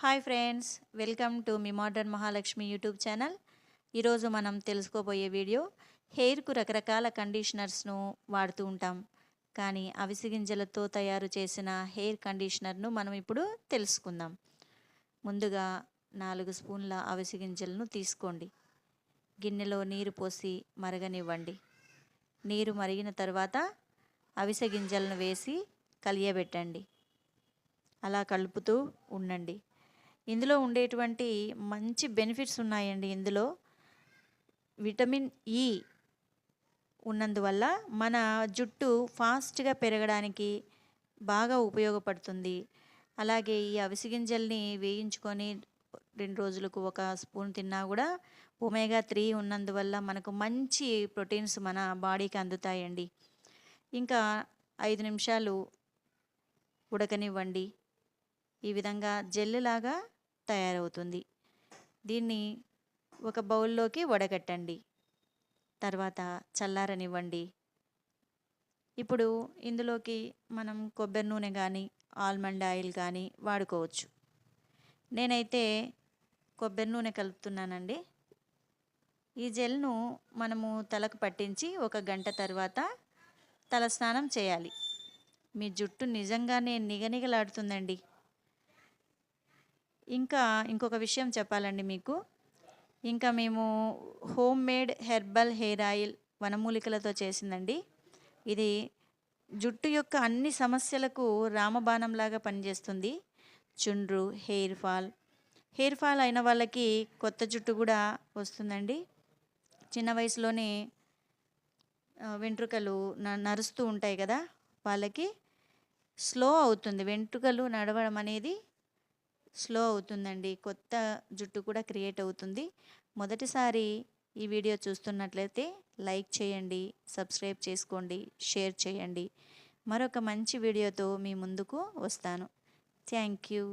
Hi friends, welcome to me modern Mahalakshmi YouTube channel. ఈరోజు మనం తెలుసుకోబోయే వీడియో హెయిర్కు రకరకాల కండిషనర్స్ను వాడుతూ ఉంటాం. కానీ అవిసె గింజలతో తయారు చేసిన హెయిర్ కండిషనర్ను మనం ఇప్పుడు తెలుసుకుందాం. ముందుగా 4 స్పూన్ల అవిసె గింజలను తీసుకోండి. గిన్నెలో నీరు పోసి మరగనివ్వండి. నీరు మరిగిన తర్వాత అవిసె గింజలను వేసి కలియబెట్టండి. అలా కలుపుతూ ఉండండి. ఇందులో ఉండేటువంటి మంచి బెనిఫిట్స్ ఉన్నాయండి. ఇందులో విటమిన్ ఈ ఉన్నందువల్ల మన జుట్టు ఫాస్ట్గా పెరగడానికి బాగా ఉపయోగపడుతుంది. అలాగే ఈ అవిసె గింజల్ని వేయించుకొని 2 రోజులకు ఒక స్పూన్ తిన్నా కూడా ఒమేగా 3 ఉన్నందువల్ల మనకు మంచి ప్రోటీన్స్ మన బాడీకి అందుతాయండి. ఇంకా 5 నిమిషాలు ఉడకనివ్వండి. ఈ విధంగా జెల్లులాగా తయారవుతుంది. దీన్ని ఒక బౌల్లోకి వడగట్టండి. తర్వాత చల్లారనివ్వండి. ఇప్పుడు ఇందులోకి మనం కొబ్బరి నూనె కానీ ఆల్మండ్ ఆయిల్ కానీ వాడుకోవచ్చు. నేనైతే కొబ్బరి నూనె కలుపుతున్నానండి. ఈ జెల్ను మనము తలకు పట్టించి 1 గంట తర్వాత తల స్నానం చేయాలి. మీ జుట్టు నిజంగానే నిగనిగలాడుతుందండి. ఇంకొక విషయం చెప్పాలండి మీకు. మేము home made herbal hair oil వనమూలికలతో చేసిందండి. ఇది జుట్టు యొక్క అన్ని సమస్యలకు రామబాణంలాగా పనిచేస్తుంది. చుండ్రు, హెయిర్ ఫాల్ అయిన వాళ్ళకి కొత్త జుట్టు కూడా వస్తుందండి. చిన్న వయసులోనే వెంట్రుకలు నరుస్తూ ఉంటాయి కదా, వాళ్ళకి స్లో అవుతుంది. వెంట్రుకలు నడవడం అనేది స్లో అవుతుందండి. కొత్త జుట్టు కూడా క్రియేట్ అవుతుంది. మొదటిసారి ఈ వీడియో చూస్తున్నట్లయితే లైక్ చేయండి, సబ్స్క్రైబ్ చేసుకోండి, షేర్ చేయండి. మరొక మంచి వీడియోతో మీ ముందుకు వస్తాను. Thank you.